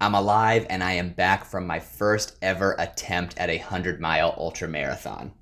I'm alive and I am back from my first ever attempt at a 100-mile ultramarathon.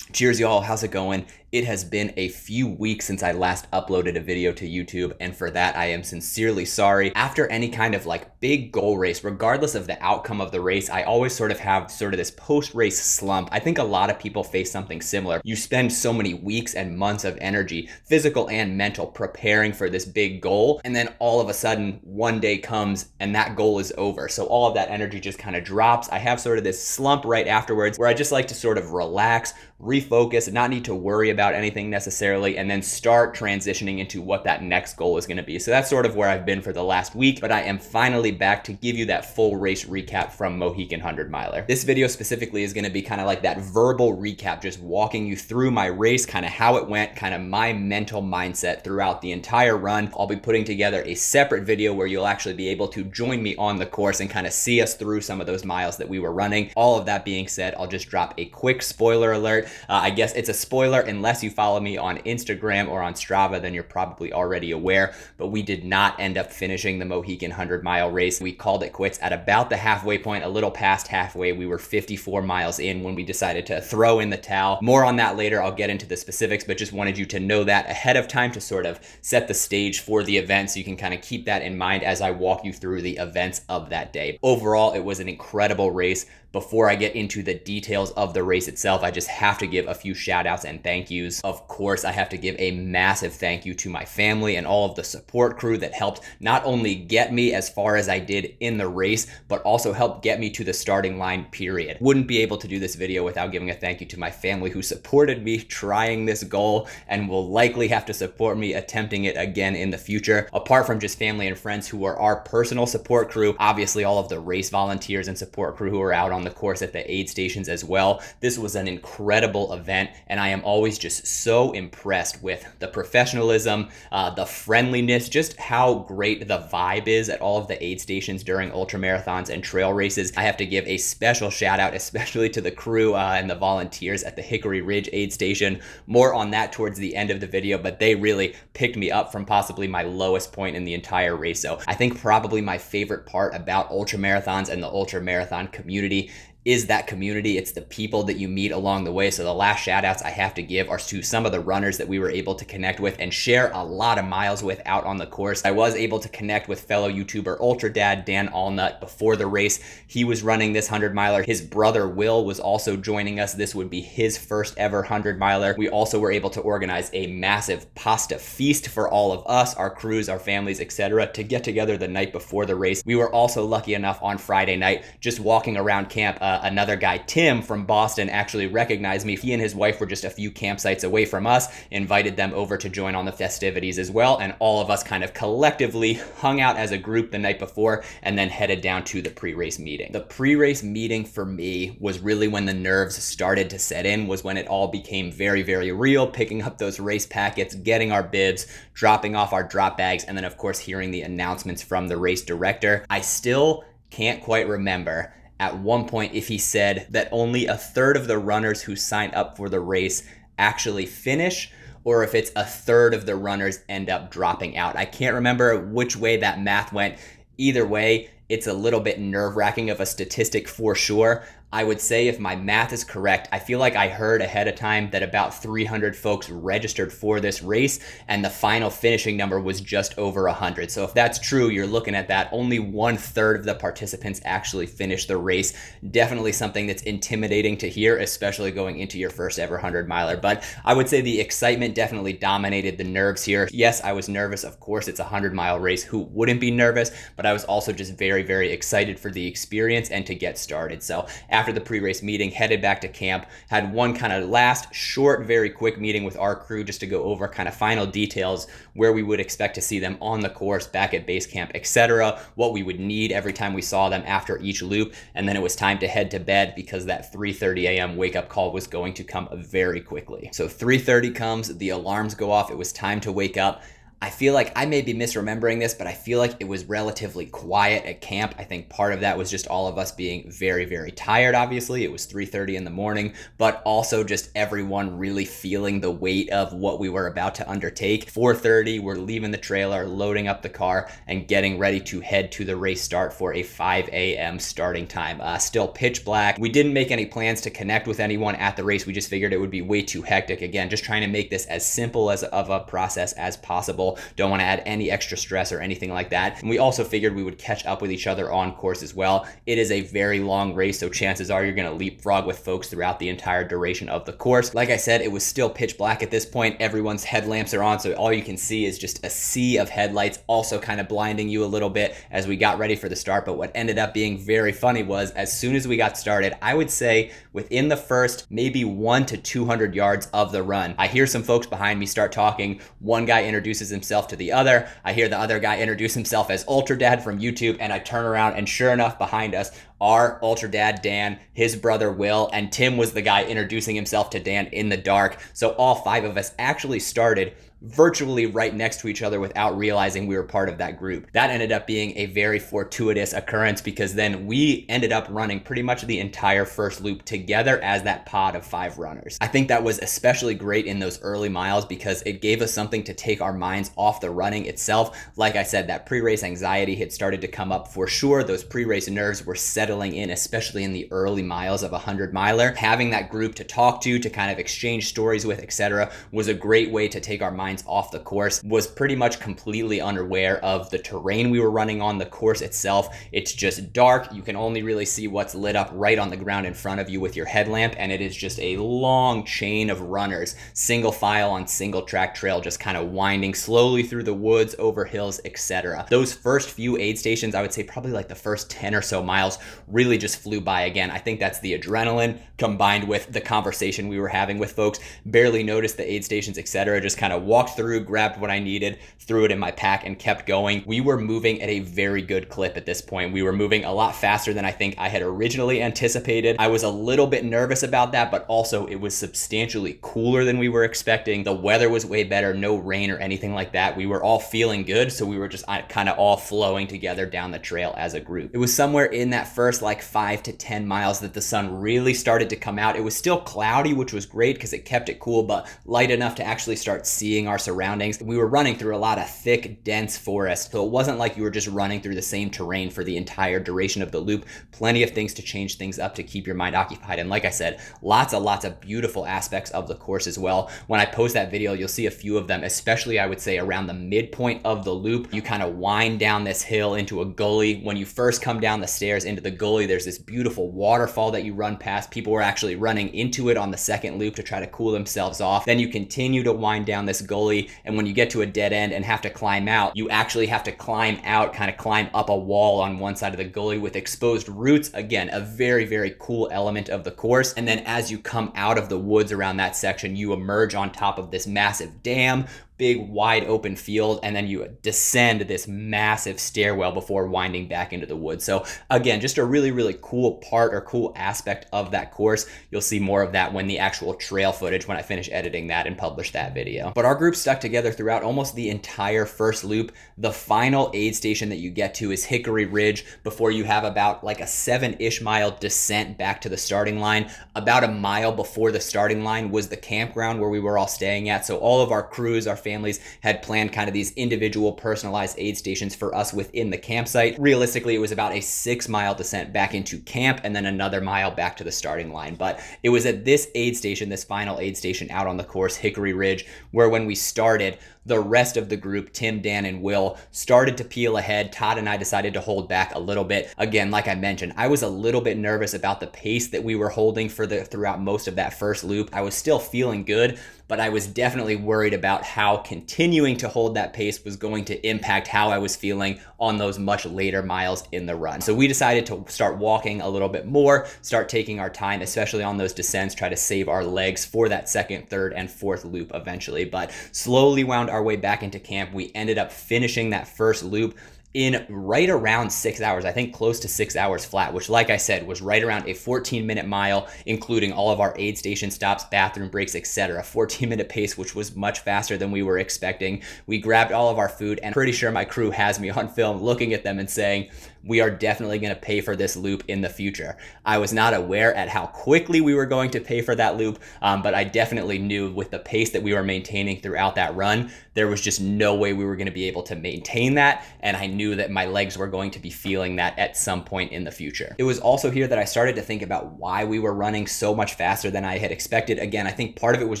Cheers, y'all. How's it going? It has been a few weeks since I last uploaded a video to YouTube, and for that I am sincerely sorry. After any kind of big goal race, regardless of the outcome of the race, I always sort of have this post-race slump. I think a lot of people face something similar. You spend so many weeks and months of energy, physical and mental, preparing for this big goal, and then all of a sudden one day comes and that goal is over. So all of that energy just kind of drops. I have sort of this slump right afterwards where I just like to sort of relax, refocus, not need to worry about anything necessarily, and then start transitioning into what that next goal is going to be. So that's sort of where I've been for the last week, but I am finally back to give you that full race recap from Mohican 100 miler. This video specifically is going to be kind of like that verbal recap, just walking you through my race, kind of how it went, kind of my mental mindset throughout the entire run. I'll be putting together a separate video where you'll actually be able to join me on the course and kind of see us through some of those miles that we were running. All of that being said, I'll just drop a quick spoiler alert. I guess it's a spoiler unless you follow me on Instagram or on Strava, then you're probably already aware, but we did not end up finishing the Mohican 100-mile race. We called it quits at about the halfway point, a little past halfway. We were 54 miles in when we decided to throw in the towel. More on that later. I'll get into the specifics, but just wanted you to know that ahead of time to sort of set the stage for the event so you can kind of keep that in mind as I walk you through the events of that day. Overall, it was an incredible race. Before I get into the details of the race itself, I just have to give a few shout outs and thank yous. Of course, I have to give a massive thank you to my family and all of the support crew that helped not only get me as far as I did in the race, but also helped get me to the starting line, period. Wouldn't be able to do this video without giving a thank you to my family who supported me trying this goal and will likely have to support me attempting it again in the future. Apart from just family and friends who are our personal support crew, obviously all of the race volunteers and support crew who are out on the course at the aid stations as well. This was an incredible event, and I am always just so impressed with the professionalism, the friendliness, just how great the vibe is at all of the aid stations during ultramarathons and trail races. I have to give a special shout out, especially to the crew and the volunteers at the Hickory Ridge aid station. More on that towards the end of the video, but they really picked me up from possibly my lowest point in the entire race. So I think probably my favorite part about ultramarathons and the ultramarathon community is that community. It's the people that you meet along the way. So the last shout outs I have to give are to some of the runners that we were able to connect with and share a lot of miles with out on the course. I was able to connect with fellow YouTuber Ultra Dad Dan Allnut before the race. He was running this 100 miler. His brother Will was also joining us. This would be his first ever 100 miler. We also were able to organize a massive pasta feast for all of us, our crews, our families, etc., to get together the night before the race. We were also lucky enough on Friday night, just walking around camp, another guy, Tim from Boston, actually recognized me. He and his wife were just a few campsites away from us, invited them over to join on the festivities as well, and all of us kind of collectively hung out as a group the night before and then headed down to the pre-race meeting. The pre-race meeting for me was really when the nerves started to set in, was when it all became very, very real, picking up those race packets, getting our bibs, dropping off our drop bags, and then of course hearing the announcements from the race director. I still can't quite remember at one point if he said that only a third of the runners who sign up for the race actually finish, or if it's a third of the runners end up dropping out. I can't remember which way that math went. Either way, it's a little bit nerve-wracking of a statistic for sure. I would say if my math is correct, I feel like I heard ahead of time that about 300 folks registered for this race and the final finishing number was just over 100. So if that's true, you're looking at that. Only 1/3 of the participants actually finished the race. Definitely something that's intimidating to hear, especially going into your first ever 100 miler. But I would say the excitement definitely dominated the nerves here. Yes, I was nervous. Of course, it's a 100-mile race. Who wouldn't be nervous? But I was also just very, very excited for the experience and to get started. So after the pre-race meeting, headed back to camp, had one kind of last short, very quick meeting with our crew just to go over kind of final details, where we would expect to see them on the course, back at base camp, etc., what we would need every time we saw them after each loop, and then it was time to head to bed because that 3:30 a.m. wake-up call was going to come very quickly. So 3:30 comes, the alarms go off, it was time to wake up. I feel like I may be misremembering this, but I feel like it was relatively quiet at camp. I think part of that was just all of us being very, very tired, obviously. It was 3:30 in the morning, but also just everyone really feeling the weight of what we were about to undertake. 4:30, we're leaving the trailer, loading up the car, and getting ready to head to the race start for a 5 a.m. starting time. Still pitch black. We didn't make any plans to connect with anyone at the race. We just figured it would be way too hectic. Again, just trying to make this as simple of a process as possible. Don't want to add any extra stress or anything like that. And we also figured we would catch up with each other on course as well. It is a very long race, so chances are you're going to leapfrog with folks throughout the entire duration of the course. Like I said, it was still pitch black at this point. Everyone's headlamps are on, so all you can see is just a sea of headlights, also kind of blinding you a little bit as we got ready for the start. But what ended up being very funny was as soon as we got started, I would say within the first maybe 100 to 200 yards of the run, I hear some folks behind me start talking. One guy introduces himself to the other. I hear the other guy introduce himself as Ultra Dad from YouTube, and I turn around, and sure enough, behind us are Ultra Dad Dan, his brother Will, and Tim was the guy introducing himself to Dan in the dark. So all 5 of us actually started virtually right next to each other without realizing we were part of that group. That ended up being a very fortuitous occurrence because then we ended up running pretty much the entire first loop together as that pod of 5 runners. I think that was especially great in those early miles because it gave us something to take our minds off the running itself. Like I said, that pre-race anxiety had started to come up for sure. Those pre-race nerves were settling in, especially in the early miles of a 100-miler. Having that group to talk to kind of exchange stories with, etc., was a great way to take our minds off the course. Was pretty much completely unaware of the terrain we were running on. The course itself, it's just dark. You can only really see what's lit up right on the ground in front of you with your headlamp, and it is just a long chain of runners, single file on single track trail, just kind of winding slowly through the woods, over hills, etc. Those first few aid stations, I would say probably like the first 10 or so miles, really just flew by. Again, I think that's the adrenaline combined with the conversation we were having with folks. Barely noticed the aid stations, etc. Just kind of walked through, grabbed what I needed, threw it in my pack, and kept going. We were moving at a very good clip at this point. We were moving a lot faster than I think I had originally anticipated. I was a little bit nervous about that, but also it was substantially cooler than we were expecting. The weather was way better, no rain or anything like that. We were all feeling good, so we were just kind of all flowing together down the trail as a group. It was somewhere in that first like 5 to 10 miles that the sun really started to come out. It was still cloudy, which was great because it kept it cool, but light enough to actually start seeing our surroundings. We were running through a lot of thick, dense forest, so it wasn't like you were just running through the same terrain for the entire duration of the loop. Plenty of things to change things up to keep your mind occupied. And like I said, lots of beautiful aspects of the course as well. When I post that video, you'll see a few of them, especially I would say around the midpoint of the loop. You kind of wind down this hill into a gully. When you first come down the stairs into the gully, there's this beautiful waterfall that you run past. People were actually running into it on the second loop to try to cool themselves off. Then you continue to wind down this gully, and when you get to a dead end and have to climb out, you actually have to climb out, kind of climb up a wall on one side of the gully with exposed roots. Again, a very cool element of the course. And then as you come out of the woods around that section, you emerge on top of this massive dam, big wide open field, and then you descend this massive stairwell before winding back into the woods. So again, just a really cool part or cool aspect of that course. You'll see more of that when the actual trail footage, when I finish editing that and publish that video. But our group stuck together throughout almost the entire first loop. The final aid station that you get to is Hickory Ridge before you have about like a 7-ish mile descent back to the starting line. About a mile before the starting line was the campground where we were all staying at. So all of our crews, our families had planned kind of these individual personalized aid stations for us within the campsite. Realistically, it was about a 6-mile descent back into camp and then another mile back to the starting line. But it was at this aid station, this final aid station out on the course, Hickory Ridge, where when we started, the rest of the group, Tim, Dan, and Will, started to peel ahead. Todd and I decided to hold back a little bit. Again, like I mentioned, I was a little bit nervous about the pace that we were holding throughout most of that first loop. I was still feeling good, but I was definitely worried about how continuing to hold that pace was going to impact how I was feeling on those much later miles in the run. So we decided to start walking a little bit more, start taking our time, especially on those descents, try to save our legs for that second, third, and fourth loop eventually, but slowly wound our way back into camp. We ended up finishing that first loop in right around 6 hours, I think close to 6 hours flat, which like I said, was right around a 14-minute mile, including all of our aid station stops, bathroom breaks, etc. 14-minute pace, which was much faster than we were expecting. We grabbed all of our food, and pretty sure my crew has me on film looking at them and saying, we are definitely going to pay for this loop in the future. I was not aware at how quickly we were going to pay for that loop, but I definitely knew with the pace that we were maintaining throughout that run, there was just no way we were going to be able to maintain that, and I knew that my legs were going to be feeling that at some point in the future. It was also here that I started to think about why we were running so much faster than I had expected. Again, I think part of it was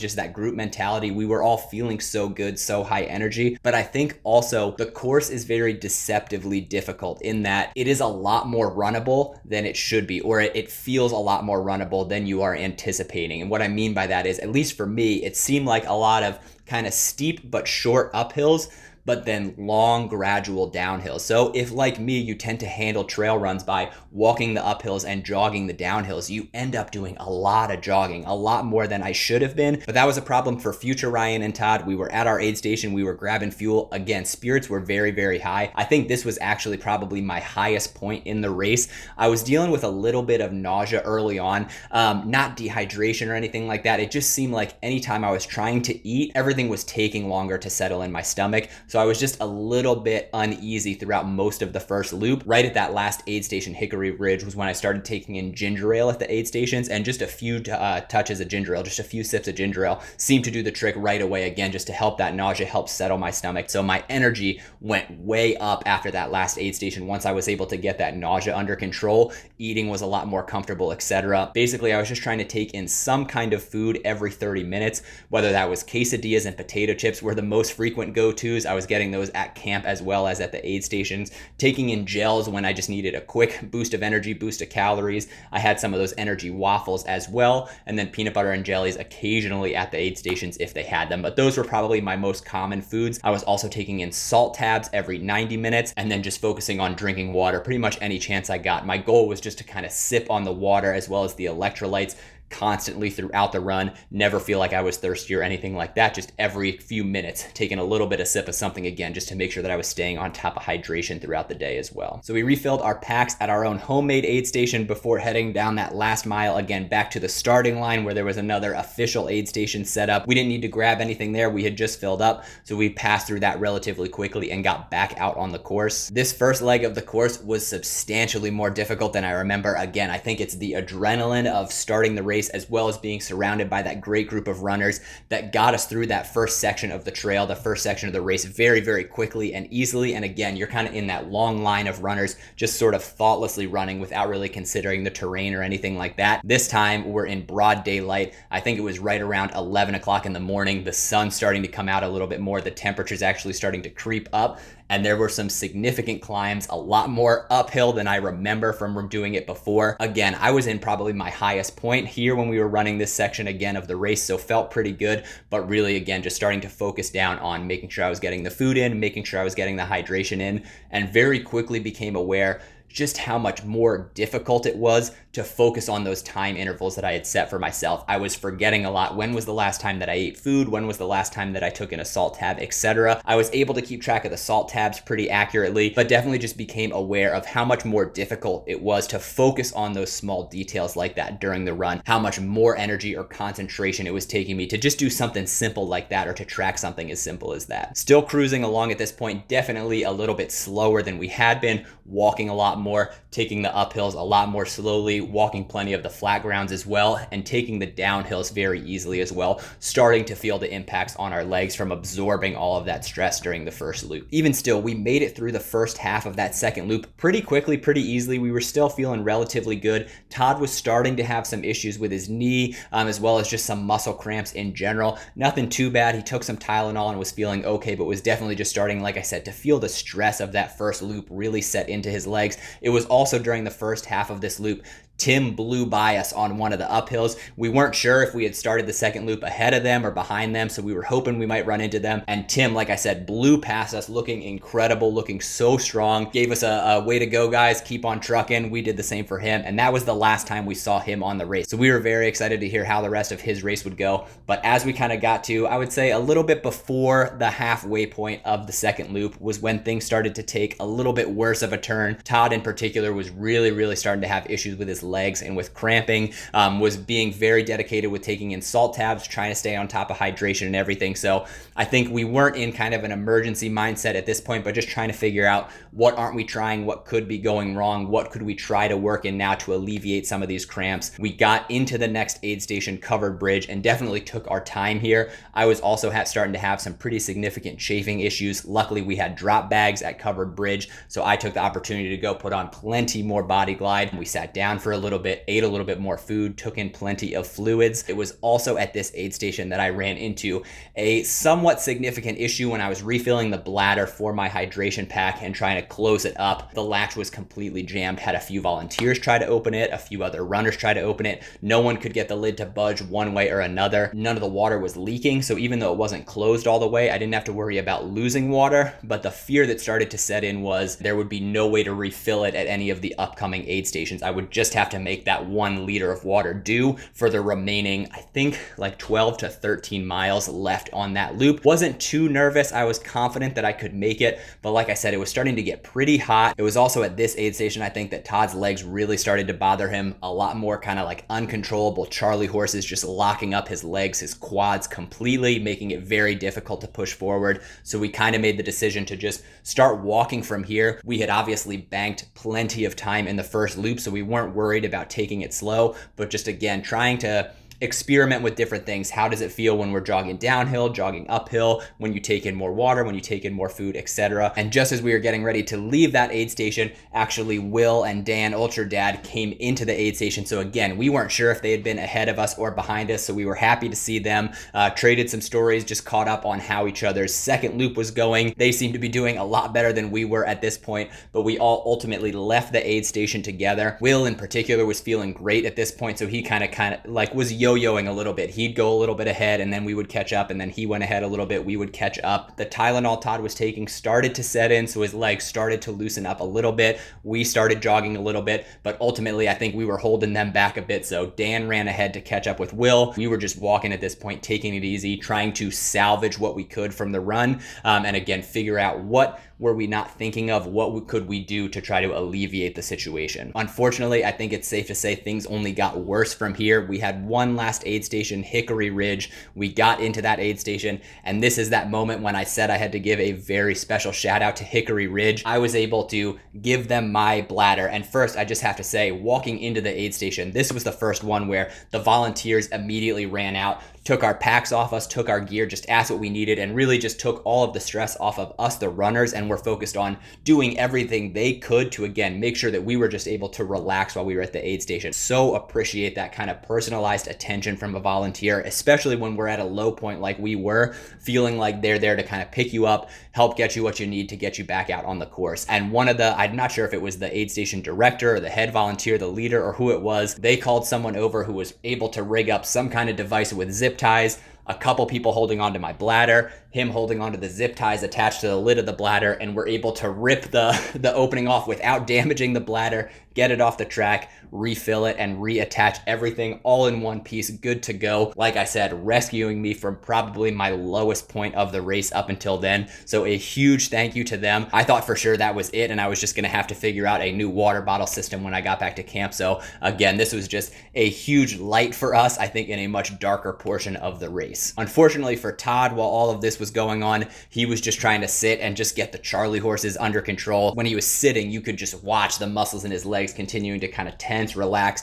just that group mentality. We were all feeling so good, so high energy, but I think also the course is very deceptively difficult in that it is a lot more runnable than it should be, or it feels a lot more runnable than you are anticipating. And what I mean by that is, at least for me, it seemed like a lot of kind of steep but short uphills, but then long gradual downhills. So if, like me, you tend to handle trail runs by walking the uphills and jogging the downhills, you end up doing a lot of jogging, a lot more than I should have been. But that was a problem for future Ryan and Todd. We were at our aid station, we were grabbing fuel. Again, spirits were very, very high. I think this was actually probably my highest point in the race. I was dealing with a little bit of nausea early on, not dehydration or anything like that. It just seemed like anytime I was trying to eat, everything was taking longer to settle in my stomach. So I was just a little bit uneasy throughout most of the first loop. Right at that last aid station, Hickory Ridge, was when I started taking in ginger ale at the aid stations, and just a few touches of ginger ale, just a few sips of ginger ale seemed to do the trick right away, again, just to help that nausea, help settle my stomach. So my energy went way up after that last aid station. Once I was able to get that nausea under control, eating was a lot more comfortable, etc. Basically, I was just trying to take in some kind of food every 30 minutes, whether that was quesadillas and potato chips were the most frequent go-tos. I was getting those at camp as well as at the aid stations, taking in gels when I just needed a quick boost of energy, boost of calories. I had some of those energy waffles as well, and then peanut butter and jellies occasionally at the aid stations if they had them, but those were probably my most common foods. I was also taking in salt tabs every 90 minutes, and then just focusing on drinking water pretty much any chance I got. My goal was just to kind of sip on the water as well as the electrolytes constantly throughout the run, never feel like I was thirsty or anything like that, just every few minutes taking a little bit of sip of something again, just to make sure that I was staying on top of hydration throughout the day as well. So we refilled our packs at our own homemade aid station before heading down that last mile, again back to the starting line where there was another official aid station set up. We didn't need to grab anything there, we had just filled up, so we passed through that relatively quickly and got back out on the course. This first leg of the course was substantially more difficult than I remember. Again, I think it's the adrenaline of starting the race as well as being surrounded by that great group of runners that got us through that first section of the trail, the first section of the race very, very quickly and easily. And again, you're kind of in that long line of runners just sort of thoughtlessly running without really considering the terrain or anything like that. This time we're in broad daylight. I think it was right around 11 o'clock in the morning. The sun's starting to come out a little bit more. The temperature's actually starting to creep up. And there were some significant climbs, a lot more uphill than I remember from doing it before. Again, I was in probably my highest point here when we were running this section again of the race, so felt pretty good, but really again, just starting to focus down on making sure I was getting the food in, making sure I was getting the hydration in, and very quickly became aware just how much more difficult it was to focus on those time intervals that I had set for myself. I was forgetting a lot. When was the last time that I ate food? When was the last time that I took in a salt tab, etc. I was able to keep track of the salt tabs pretty accurately, but definitely just became aware of how much more difficult it was to focus on those small details like that during the run, how much more energy or concentration it was taking me to just do something simple like that or to track something as simple as that. Still cruising along at this point, definitely a little bit slower than we had been, walking a lot more, taking the uphills a lot more slowly, walking plenty of the flat grounds as well, and taking the downhills very easily as well, starting to feel the impacts on our legs from absorbing all of that stress during the first loop. Even still, we made it through the first half of that second loop pretty quickly, pretty easily. We were still feeling relatively good. Todd was starting to have some issues with his knee, as well as just some muscle cramps in general. Nothing too bad. He took some Tylenol and was feeling okay, but was definitely just starting, like I said, to feel the stress of that first loop really set into his legs. It was also during the first half of this loop Tim blew by us on one of the uphills. We weren't sure if we had started the second loop ahead of them or behind them, so we were hoping we might run into them. And Tim, like I said, blew past us, looking incredible, looking so strong. Gave us a way to go, guys. Keep on trucking. We did the same for him, and that was the last time we saw him on the race. So we were very excited to hear how the rest of his race would go. But as we kind of got to, I would say a little bit before the halfway point of the second loop was when things started to take a little bit worse of a turn. Todd in particular was really starting to have issues with his legs and with cramping, was being very dedicated with taking in salt tabs, trying to stay on top of hydration and everything. So I think we weren't in kind of an emergency mindset at this point, but just trying to figure out what aren't we trying, what could be going wrong, what could we try to work in now to alleviate some of these cramps. We got into the next aid station, Covered Bridge, and definitely took our time here. I was also starting to have some pretty significant chafing issues. Luckily, we had drop bags at Covered Bridge, so I took the opportunity to go put on plenty more Body Glide. We sat down for a little bit, ate a little bit more food, took in plenty of fluids. It was also at this aid station that I ran into a somewhat significant issue when I was refilling the bladder for my hydration pack and trying to close it up. The latch was completely jammed. Had a few volunteers try to open it, a few other runners try to open it. No one could get the lid to budge one way or another. None of the water was leaking, so even though it wasn't closed all the way, I didn't have to worry about losing water. But the fear that started to set in was there would be no way to refill it at any of the upcoming aid stations. I would just have to make that 1 liter of water do for the remaining, I think, like 12 to 13 miles left on that loop. Wasn't too nervous. I was confident that I could make it, but like I said, it was starting to get pretty hot. It was also at this aid station, I think, that Todd's legs really started to bother him a lot more, kind of like uncontrollable Charlie horses, just locking up his legs, his quads completely, making it very difficult to push forward. So we kind of made the decision to just start walking from here. We had obviously banked plenty of time in the first loop, so we weren't worried about taking it slow, but just again, trying to experiment with different things. How does it feel when we're jogging downhill, jogging uphill, when you take in more water, when you take in more food, etc. And just as we were getting ready to leave that aid station, actually Will and Dan, Ultra Dad, came into the aid station. So again, we weren't sure if they had been ahead of us or behind us, so we were happy to see them. Traded some stories, just caught up on how each other's second loop was going. They seemed to be doing a lot better than we were at this point, but we all ultimately left the aid station together. Will in particular was feeling great at this point, so he kind of like was yo-yoing a little bit. He'd go a little bit ahead and then we would catch up, and then he went ahead a little bit, we would catch up. The Tylenol Todd was taking started to set in, so his legs started to loosen up a little bit. We started jogging a little bit, but ultimately I think we were holding them back a bit, so Dan ran ahead to catch up with Will. We were just walking at this point, taking it easy, trying to salvage what we could from the run, and again, figure out what were we not thinking of, what could we do to try to alleviate the situation. Unfortunately, I think it's safe to say things only got worse from here. We had one last aid station, Hickory Ridge. We got into that aid station, and this is that moment when I said I had to give a very special shout out to Hickory Ridge. I was able to give them my bladder, and first I just have to say, walking into the aid station, this was the first one where the volunteers immediately ran out, took our packs off us, took our gear, just asked what we needed, and really just took all of the stress off of us, the runners, and were focused on doing everything they could to, again, make sure that we were just able to relax while we were at the aid station. So appreciate that kind of personalized attention from a volunteer, especially when we're at a low point like we were, feeling like they're there to kind of pick you up, help get you what you need to get you back out on the course. And one of the, I'm not sure if it was the aid station director or the head volunteer, the leader, or who it was, they called someone over who was able to rig up some kind of device with zip ties, a couple people holding onto my bladder, him holding onto the zip ties attached to the lid of the bladder, and we're able to rip the opening off without damaging the bladder, get it off the track, refill it, and reattach everything all in one piece, good to go. Like I said, rescuing me from probably my lowest point of the race up until then. So a huge thank you to them. I thought for sure that was it, and I was just gonna have to figure out a new water bottle system when I got back to camp. So again, this was just a huge light for us, I think, in a much darker portion of the race. Unfortunately for Todd, while all of this was going on, he was just trying to sit and just get the Charlie horses under control. When he was sitting, you could just watch the muscles in his legs continuing to kind of tense, relax.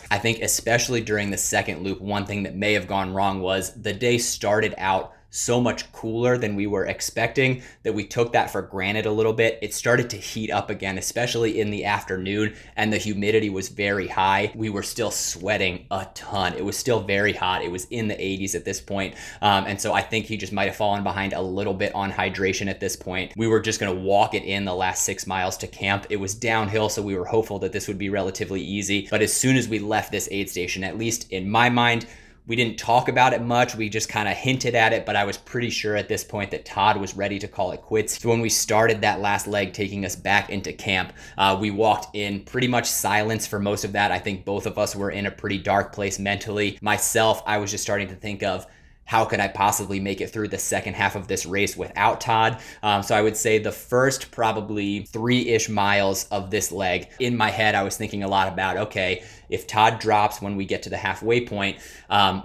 I think especially during the second loop, one thing that may have gone wrong was the day started out so much cooler than we were expecting that we took that for granted a little bit. It started to heat up again, especially in the afternoon, and the humidity was very high. We were still sweating a ton. It was still very hot. It was in the 80s at this point. And so I think he just might have fallen behind a little bit on hydration at this point. We were just going to walk it in the last 6 miles to camp. It was downhill, so we were hopeful that this would be relatively easy. But as soon as we left this aid station, at least in my mind, we didn't talk about it much. We just kind of hinted at it, but I was pretty sure at this point that Todd was ready to call it quits. So when we started that last leg taking us back into camp, we walked in pretty much silence for most of that. I think both of us were in a pretty dark place mentally. Myself, I was just starting to think of, how could I possibly make it through the second half of this race without Todd? So I would say the first probably 3-ish miles of this leg, in my head, I was thinking a lot about, okay, if Todd drops when we get to the halfway point,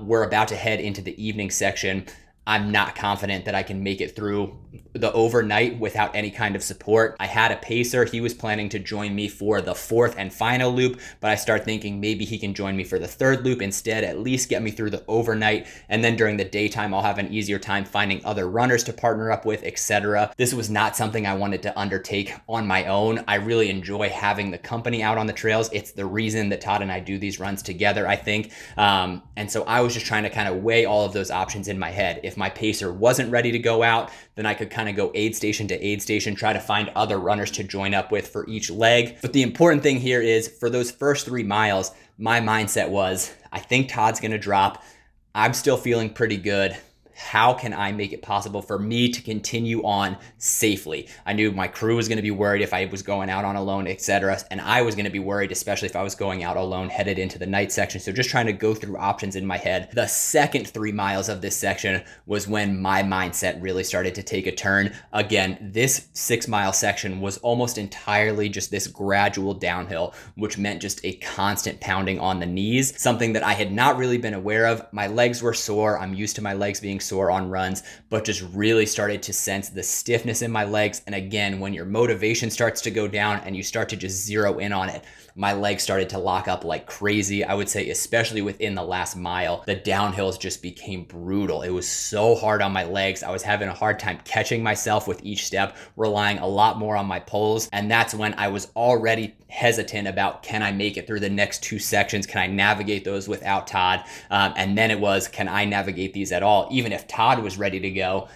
we're about to head into the evening section. I'm not confident that I can make it through the overnight without any kind of support. I had a pacer. He was planning to join me for the 4th and final loop, but I start thinking maybe he can join me for the 3rd loop instead, at least get me through the overnight. And then during the daytime, I'll have an easier time finding other runners to partner up with, etc. This was not something I wanted to undertake on my own. I really enjoy having the company out on the trails. It's the reason that Todd and I do these runs together, I think. And so I was just trying to kind of weigh all of those options in my head. If my pacer wasn't ready to go out, then I could kind of go aid station to aid station, try to find other runners to join up with for each leg. But the important thing here is for those first 3 miles, my mindset was, I think Todd's going to drop. I'm still feeling pretty good. How can I make it possible for me to continue on safely? I knew my crew was going to be worried if I was going out on alone, etc. And I was going to be worried, especially if I was going out alone headed into the night section. So just trying to go through options in my head. The second 3 miles of this section was when my mindset really started to take a turn. Again, this 6-mile section was almost entirely just this gradual downhill, which meant just a constant pounding on the knees, something that I had not really been aware of. My legs were sore. I'm used to my legs being sore on runs, but just really started to sense the stiffness in my legs. And again, when your motivation starts to go down and you start to just zero in on it, my legs started to lock up like crazy. I would say, especially within the last mile, the downhills just became brutal. It was so hard on my legs. I was having a hard time catching myself with each step, relying a lot more on my poles. And that's when I was already hesitant about, can I make it through the next 2 sections? Can I navigate those without Todd? And then it was, can I navigate these at all? Even if Todd was ready to go,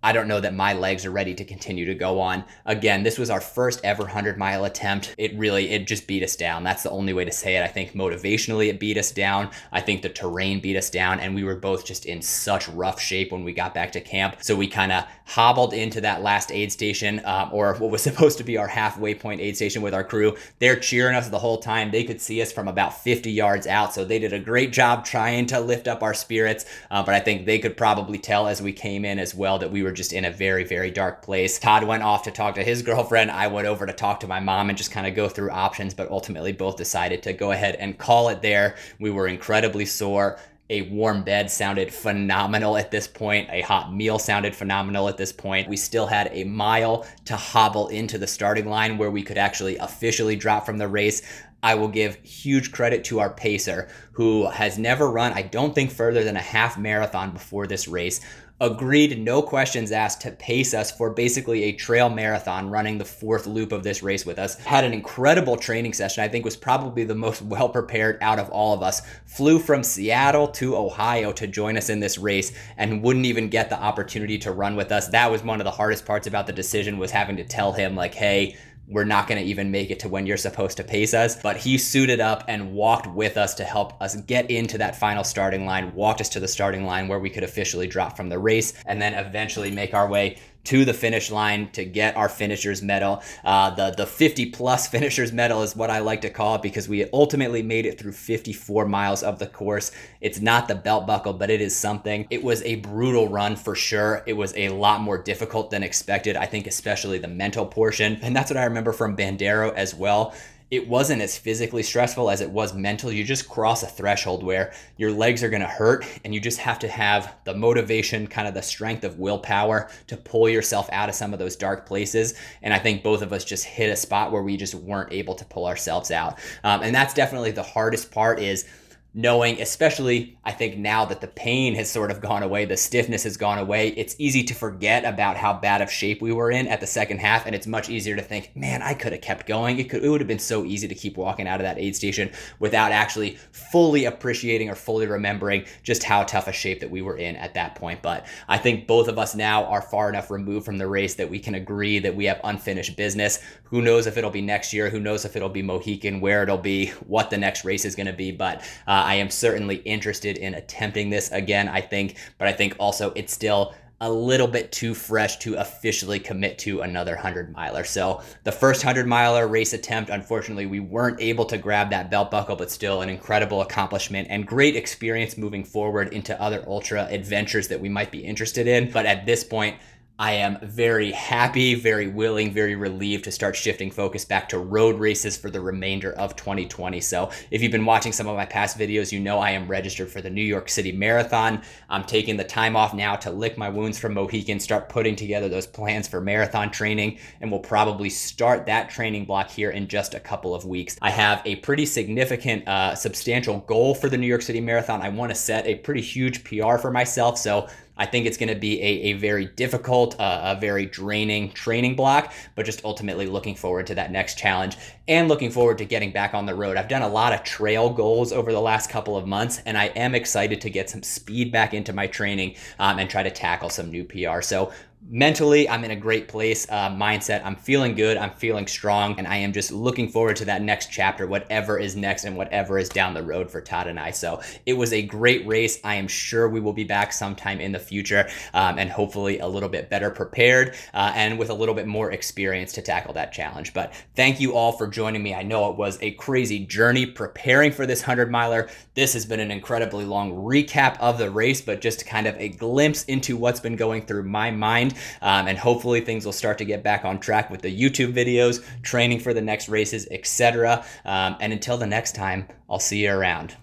I don't know that my legs are ready to continue to go on. Again, this was our first ever 100-mile attempt. It just beat us down. That's the only way to say it. I think motivationally it beat us down. I think the terrain beat us down, and we were both just in such rough shape when we got back to camp. So we kind of hobbled into that last aid station, or what was supposed to be our halfway point aid station with our crew. They're cheering us the whole time. They could see us from about 50 yards out, so they did a great job trying to lift up our spirits, but I think they could probably tell as we came in as well that we were just in a very, very dark place. Todd went off to talk to his girlfriend. I went over to talk to my mom and just kind of go through options, but ultimately both decided to go ahead and call it there. We were incredibly sore. A warm bed sounded phenomenal at this point. A hot meal sounded phenomenal at this point. We still had a mile to hobble into the starting line where we could actually officially drop from the race. I will give huge credit to our pacer, who has never run, I don't think, further than a half marathon before this race. Agreed, no questions asked, to pace us for basically a trail marathon, running the 4th loop of this race with us. Had an incredible training session. I think was probably the most well-prepared out of all of us. Flew from Seattle to Ohio to join us in this race and wouldn't even get the opportunity to run with us. That was one of the hardest parts about the decision, was having to tell him, like, hey, we're not going to even make it to when you're supposed to pace us. But he suited up and walked with us to help us get into that final starting line, walked us to the starting line where we could officially drop from the race, and then eventually make our way to the finish line to get our finisher's medal. The 50-plus finisher's medal is what I like to call it, because we ultimately made it through 54 miles of the course. It's not the belt buckle, but it is something. It was a brutal run for sure. It was a lot more difficult than expected, I think, especially the mental portion. And that's what I remember from Bandero as well. It wasn't as physically stressful as it was mental. You just cross a threshold where your legs are going to hurt, and you just have to have the motivation, kind of the strength of willpower to pull yourself out of some of those dark places. And I think both of us just hit a spot where we just weren't able to pull ourselves out. And that's definitely the hardest part, is knowing, especially I think now that the pain has sort of gone away, the stiffness has gone away, it's easy to forget about how bad of shape we were in at the second half, and it's much easier to think, man, I could have kept going. It would have been so easy to keep walking out of that aid station without actually fully appreciating or fully remembering just how tough a shape that we were in at that point. But I think both of us now are far enough removed from the race that we can agree that we have unfinished business. Who knows if it'll be next year? Who knows if it'll be Mohican, where it'll be, what the next race is going to be? But I am certainly interested in attempting this again, I think. But I think also it's still a little bit too fresh to officially commit to another 100-miler. So the first 100-miler race attempt, unfortunately, we weren't able to grab that belt buckle, but still an incredible accomplishment and great experience moving forward into other ultra adventures that we might be interested in. But at this point, I am very happy, very willing, very relieved to start shifting focus back to road races for the remainder of 2020. So if you've been watching some of my past videos, you know I am registered for the New York City Marathon. I'm taking the time off now to lick my wounds from Mohican, start putting together those plans for marathon training, and we'll probably start that training block here in just a couple of weeks. I have a pretty significant, substantial goal for the New York City Marathon. I want to set a pretty huge PR for myself, so I think it's going to be a very difficult, a very draining training block, but just ultimately looking forward to that next challenge and looking forward to getting back on the road. I've done a lot of trail goals over the last couple of months, and I am excited to get some speed back into my training and try to tackle some new PR. So mentally, I'm in a great place, mindset. I'm feeling good. I'm feeling strong. And I am just looking forward to that next chapter, whatever is next and whatever is down the road for Todd and I. So it was a great race. I am sure we will be back sometime in the future and hopefully a little bit better prepared and with a little bit more experience to tackle that challenge. But thank you all for joining me. I know it was a crazy journey preparing for this 100-miler. This has been an incredibly long recap of the race, but just kind of a glimpse into what's been going through my mind. And hopefully things will start to get back on track with the YouTube videos, training for the next races, etc. And until the next time, I'll see you around.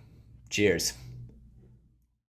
Cheers.